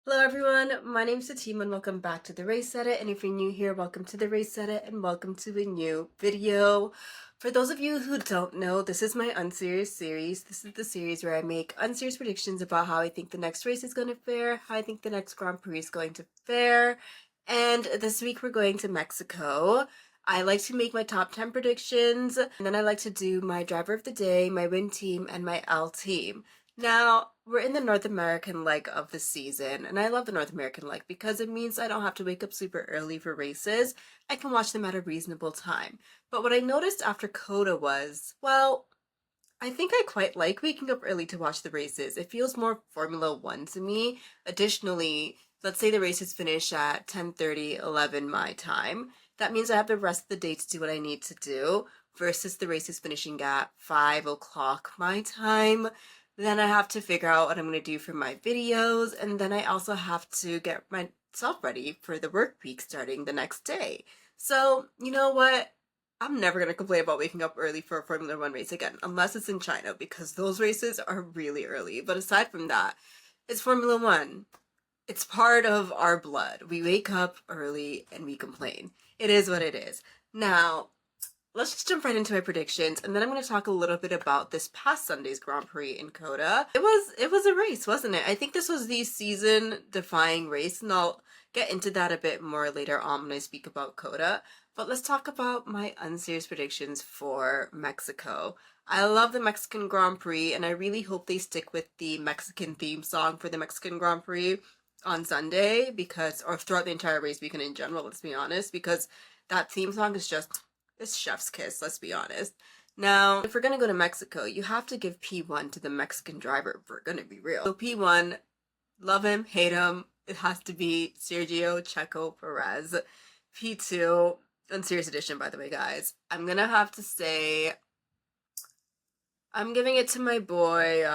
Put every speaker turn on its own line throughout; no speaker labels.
Hello everyone, my name's Satima and welcome back to the Race Edit, and if you're new here, welcome to the Race Edit and welcome to a new video. For those of you who don't know, this is my Unserious series. This is the series where I make unserious predictions about how I think the next race is going to fare, how I think the next Grand Prix is going to fare, and this week we're going to Mexico. I like to make my top 10 predictions, and then I like to do my driver of the day, my win team, and my L team. Now, we're in the North American leg of the season, and I love the North American leg because it means I don't have to wake up super early for races. I can watch them at a reasonable time. But what I noticed after COTA was, well, I think I quite like waking up early to watch the races. It feels more Formula One to me. Additionally, let's say the races finish at 10:30, 11 my time. That means I have the rest of the day to do what I need to do versus the races finishing at 5 o'clock my time. Then I have to figure out what I'm going to do for my videos, and then I also have to get myself ready for the work week starting the next day. So, you know what? I'm never going to complain about waking up early for a Formula One race again, unless it's in China, because those races are really early. But aside from that, it's Formula One. It's part of our blood. We wake up early and we complain. It is what it is. Now, let's just jump right into my predictions, and then I'm going to talk a little bit about this past Sunday's Grand Prix in COTA. It was a race, wasn't it? I think this was the season-defying race, and I'll get into that a bit more later on when I speak about COTA. But let's talk about my unserious predictions for Mexico. I love the Mexican Grand Prix, and I really hope they stick with the Mexican theme song for the Mexican Grand Prix on Sunday, or throughout the entire race weekend in general, let's be honest, because that theme song is just, it's chef's kiss, let's be honest. Now, if we're gonna go to Mexico, you have to give P1 to the Mexican driver if we're gonna be real. So P1, love him, hate him, it has to be Sergio Checo Perez. P2, Unserious Edition, by the way, guys. I'm gonna have to say, I'm giving it to my boy,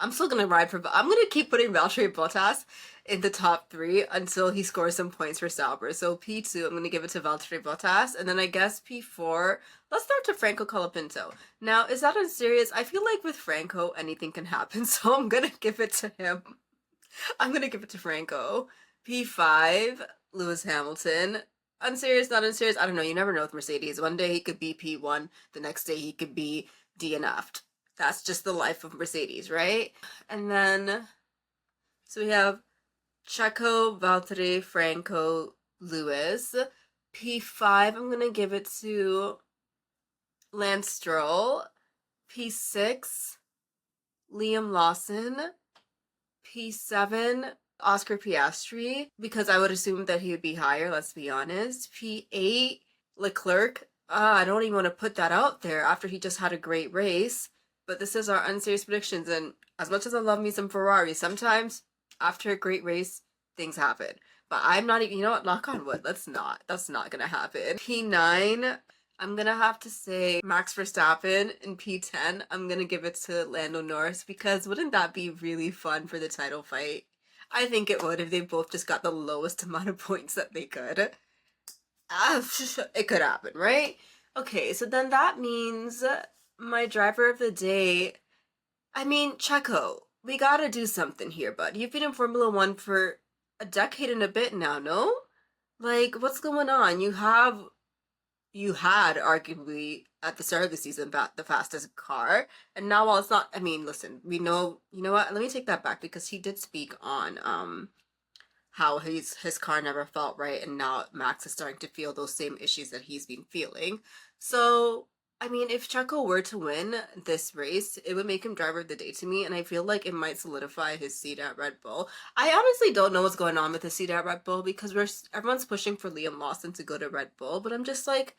I'm still gonna I'm gonna keep putting Valtteri Bottas in the top three until he scores some points for Sauber. So P2, I'm gonna give it to Valtteri Bottas, and then I guess P4, let's start to Franco Colapinto. Now, is that unserious? I feel like with Franco, anything can happen, so I'm gonna give it to him. I'm gonna give it to Franco. P5, Lewis Hamilton. Unserious, not unserious, I don't know. You never know with Mercedes. One day he could be P1, the next day he could be DNF'd. That's just the life of Mercedes, right? And then, so we have Checo, Valtteri, Franco, Lewis. P5, I'm gonna give it to Lance Stroll. P6, Liam Lawson. P7, Oscar Piastri, because I would assume that he would be higher, let's be honest. P8, Leclerc. I don't even want to put that out there after he just had a great race. But this is our unserious predictions, and as much as I love me some Ferrari, sometimes after a great race, things happen. But I'm not even, you know what, knock on wood, that's not gonna happen. P9, I'm gonna have to say Max Verstappen. In P10, I'm gonna give it to Lando Norris, because wouldn't that be really fun for the title fight? I think it would if they both just got the lowest amount of points that they could. It could happen, right? Okay, so then that means my driver of the day, I mean, Checo, we gotta do something here, bud. You've been in Formula One for a decade and a bit now, no? Like, what's going on? You had arguably at the start of the season the fastest car, and now while it's not, I mean, listen, we know, you know what? Let me take that back, because he did speak on how his car never felt right, and now Max is starting to feel those same issues that he's been feeling. So, I mean, if Checo were to win this race, it would make him driver of the day to me, and I feel like it might solidify his seat at Red Bull. I honestly don't know what's going on with the seat at Red Bull, because everyone's pushing for Liam Lawson to go to Red Bull, but I'm just like,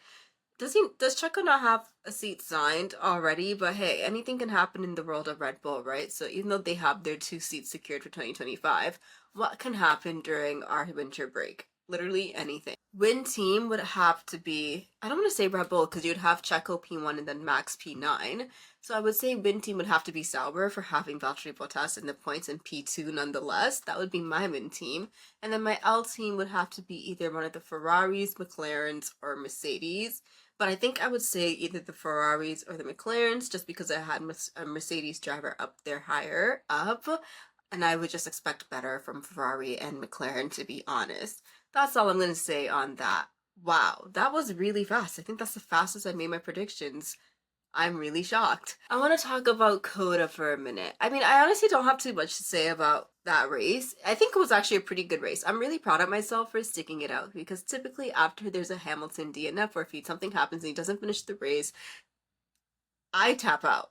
does Checo not have a seat signed already? But hey, anything can happen in the world of Red Bull, right? So even though they have their 2 seats secured for 2025, what can happen during our winter break? Literally anything. Win team would have to be, I don't want to say Red Bull, because you'd have Checo P1 and then Max P9. So I would say win team would have to be Sauber for having Valtteri Bottas in the points, and P2 nonetheless. That would be my win team. And then my L team would have to be either one of the Ferraris, McLarens, or Mercedes. But I think I would say either the Ferraris or the McLarens, just because I had a Mercedes driver up there higher up. and I would just expect better from Ferrari and McLaren, to be honest. That's all I'm going to say on that. Wow, that was really fast. I think that's the fastest I made my predictions. I'm really shocked. I want to talk about COTA for a minute. I mean, I honestly don't have too much to say about that race. I think it was actually a pretty good race. I'm really proud of myself for sticking it out, because typically after there's a Hamilton DNF, or if something happens and he doesn't finish the race, I tap out.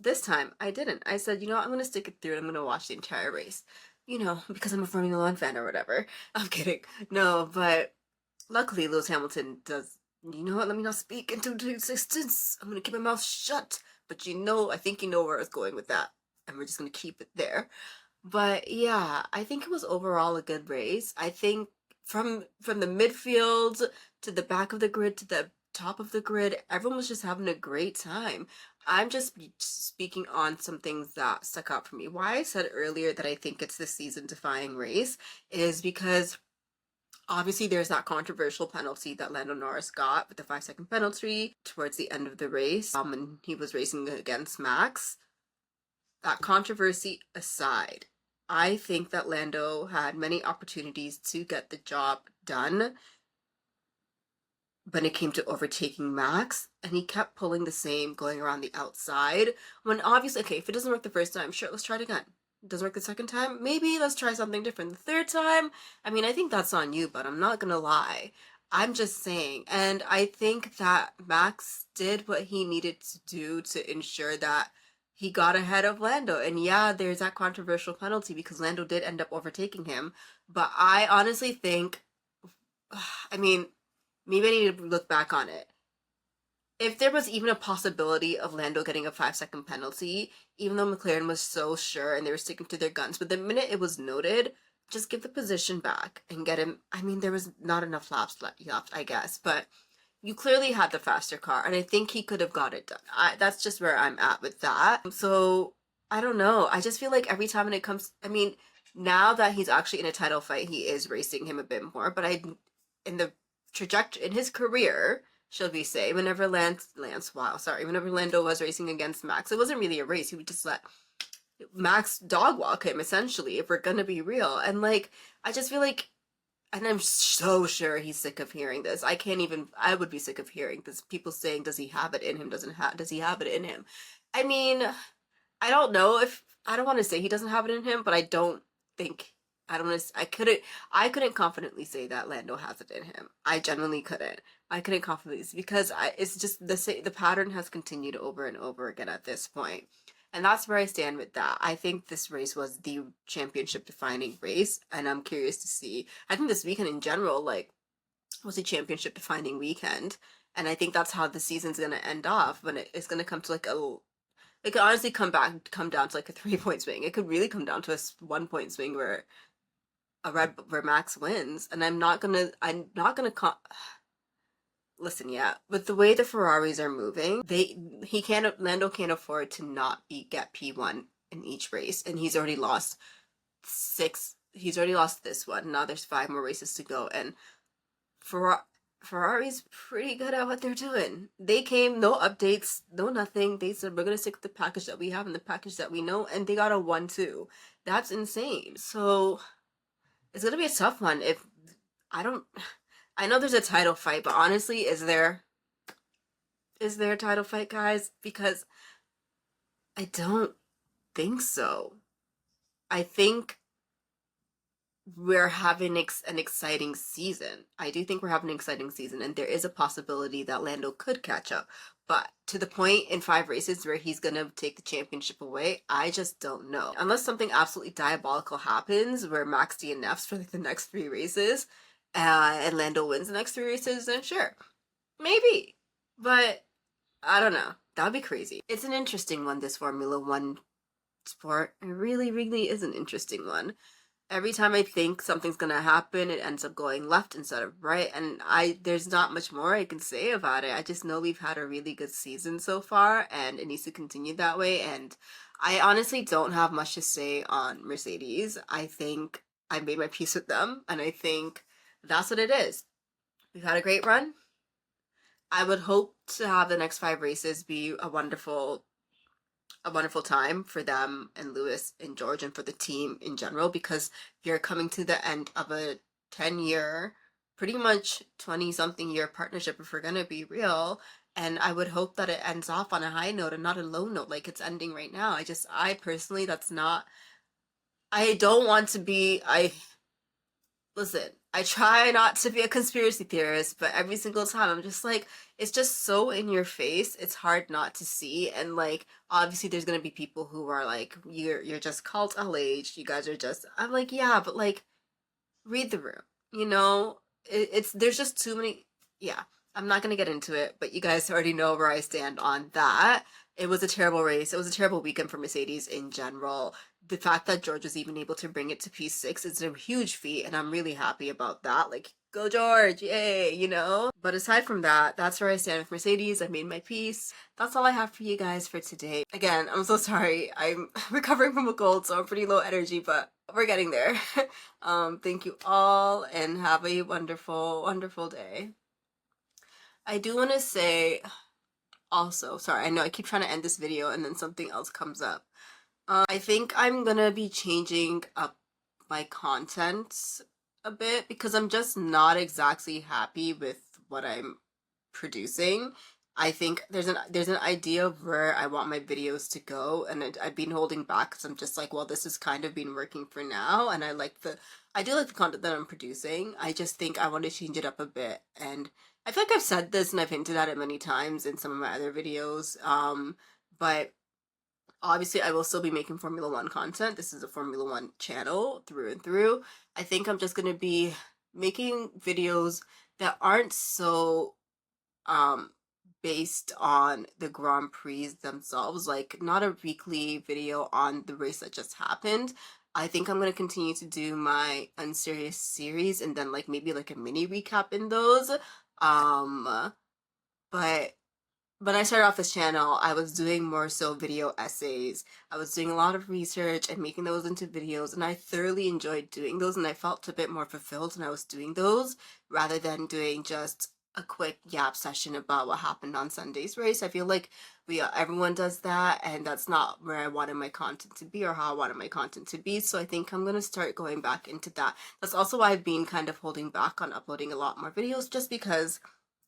This time I didn't. I said, you know what, I'm gonna stick it through and I'm gonna watch the entire race. You know, because I'm a Formula One fan or whatever. I'm kidding. No, but luckily Lewis Hamilton does. You know what? Let me not speak into existence. I'm gonna keep my mouth shut. But you know, I think you know where I was going with that, and we're just gonna keep it there. But yeah, I think it was overall a good race. I think from the midfield to the back of the grid to the top of the grid, everyone was just having a great time. I'm just speaking on some things that stuck out for me. Why I said earlier that I think it's the season defying race is because obviously there's that controversial penalty that Lando Norris got with the 5-second penalty towards the end of the race, when he was racing against Max. That controversy aside, I think that Lando had many opportunities to get the job done when it came to overtaking Max, and he kept pulling the same, going around the outside, when obviously, okay, if it doesn't work the first time, sure, let's try it again. It doesn't work the second time, maybe let's try something different. The third time, I mean, I think that's on you, but I'm not gonna lie. I'm just saying, and I think that Max did what he needed to do to ensure that he got ahead of Lando. And yeah, there's that controversial penalty because Lando did end up overtaking him, but I honestly think, I mean, maybe I need to look back on it. If there was even a possibility of Lando getting a 5-second penalty, even though McLaren was so sure and they were sticking to their guns, but the minute it was noted, just give the position back and get him. I mean, there was not enough laps left, I guess, but you clearly had the faster car, and I think he could have got it done. That's just where I'm at with that. So, I don't know. I just feel like every time when it comes, I mean, now that he's actually in a title fight, he is racing him a bit more, but in the trajectory, in his career, shall we say, whenever whenever Lando was racing against Max, it wasn't really a race. He would just let Max dog walk him, essentially, if we're gonna be real. And like, I just feel like, and I'm so sure he's sick of hearing this. I would be sick of hearing this. People saying, does he have it in him? Does he have it in him? I mean, I don't know if, I don't want to say he doesn't have it in him, but I don't think, I don't want to, I couldn't confidently say that Lando has it in him. I genuinely couldn't. I couldn't confidently, because it's just the pattern has continued over and over again at this point. And that's where I stand with that. I think this race was the championship defining race, and I'm curious to see. I think this weekend in general, like, was a championship defining weekend. And I think that's how the season's gonna end off, when it's gonna come to like it could honestly come down to like a 3-point swing. It could really come down to a 1-point swing where where Max wins. And listen, yeah, with the way the Ferraris are moving, Lando can't afford to not get P1 in each race, and he's already lost 6. He's already lost this one. Now there's 5 more races to go, and Ferrari's pretty good at what they're doing. They came, no updates, no nothing. They said, we're gonna stick with the package that we have and the package that we know, and they got a 1-2. That's insane. So it's gonna be a tough one. If I know there's a title fight, but honestly, is there a title fight, guys? Because I don't think so. I think we're having an exciting season. I do think we're having an exciting season, and there is a possibility that Lando could catch up. But to the point in 5 races where he's gonna take the championship away, I just don't know. Unless something absolutely diabolical happens where Max DNFs for like the next 3 races, and Lando wins the next 3 races, then sure, maybe. But I don't know. That would be crazy. It's an interesting one, this Formula One sport. It really, really is an interesting one. Every time I think something's gonna happen, it ends up going left instead of right, and there's not much more I can say about it. I just know we've had a really good season so far, and it needs to continue that way, and I honestly don't have much to say on Mercedes. I think I made my peace with them, and I think that's what it is. We've had a great run. I would hope to have the next 5 races be a wonderful a wonderful time for them and Lewis and George and for the team in general, because you're coming to the end of a 10-year, pretty much 20 something year partnership if we're gonna be real. And I would hope that it ends off on a high note and not a low note like it's ending right now. I personally, that's not, I don't want to be, listen, I try not to be a conspiracy theorist, but every single time I'm just like, it's just so in your face. It's hard not to see. And like, obviously there's gonna be people who are like, you're just cult LH. You guys are just, I'm like, yeah, but like, read the room. You know, it's there's just too many. Yeah, I'm not gonna get into it, but you guys already know where I stand on that. It was a terrible race. It was a terrible weekend for Mercedes in general. The fact that George was even able to bring it to P6 is a huge feat, and I'm really happy about that. Like, go George, yay, you know? But aside from that, that's where I stand with Mercedes. I made my peace. That's all I have for you guys for today. Again, I'm so sorry. I'm recovering from a cold, so I'm pretty low energy, but we're getting there. Thank you all and have a wonderful, wonderful day. I do want to say also, sorry, I know I keep trying to end this video and then something else comes up. I think I'm gonna be changing up my content a bit because I'm just not exactly happy with what I'm producing. I think there's an idea of where I want my videos to go, and I've been holding back because I'm just like, well, this has kind of been working for now, and I do like the content that I'm producing. I just think I want to change it up a bit, and I feel like I've said this and I've hinted at it many times in some of my other videos. But obviously I will still be making Formula One content. This is a Formula One channel through and through. I think I'm just gonna be making videos that aren't so um based on the Grand Prix themselves, like not a weekly video on the race that just happened. I think I'm gonna continue to do my Unserious series and then like maybe like a mini recap in those. Um but when I started off this channel, I was doing more so video essays. I was doing a lot of research and making those into videos, and I thoroughly enjoyed doing those, and I felt a bit more fulfilled when I was doing those rather than doing just a quick yap session about what happened on Sunday's race. I feel like everyone does that, and that's not where I wanted my content to be or how I wanted my content to be. So I think I'm gonna start going back into that. That's also why I've been kind of holding back on uploading a lot more videos, just because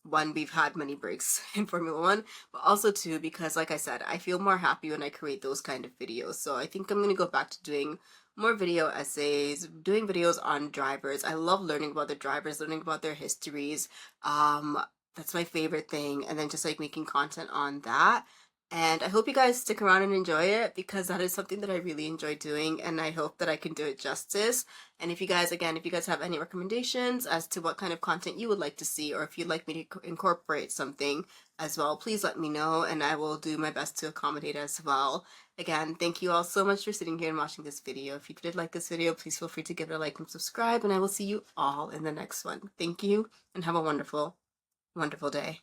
one, we've had many breaks in Formula One, but also two, because like I said, I feel more happy when I create those kind of videos. So I think I'm gonna go back to doing more video essays, doing videos on drivers. I love learning about the drivers, learning about their histories. That's my favorite thing. And then just like making content on that. And I hope you guys stick around and enjoy it because that is something that I really enjoy doing, and I hope that I can do it justice. And if you guys, again, if you guys have any recommendations as to what kind of content you would like to see, or if you'd like me to incorporate something as well, please let me know and I will do my best to accommodate as well. Again, thank you all so much for sitting here and watching this video. If you did like this video, please feel free to give it a like and subscribe, and I will see you all in the next one. Thank you and have a wonderful, wonderful day.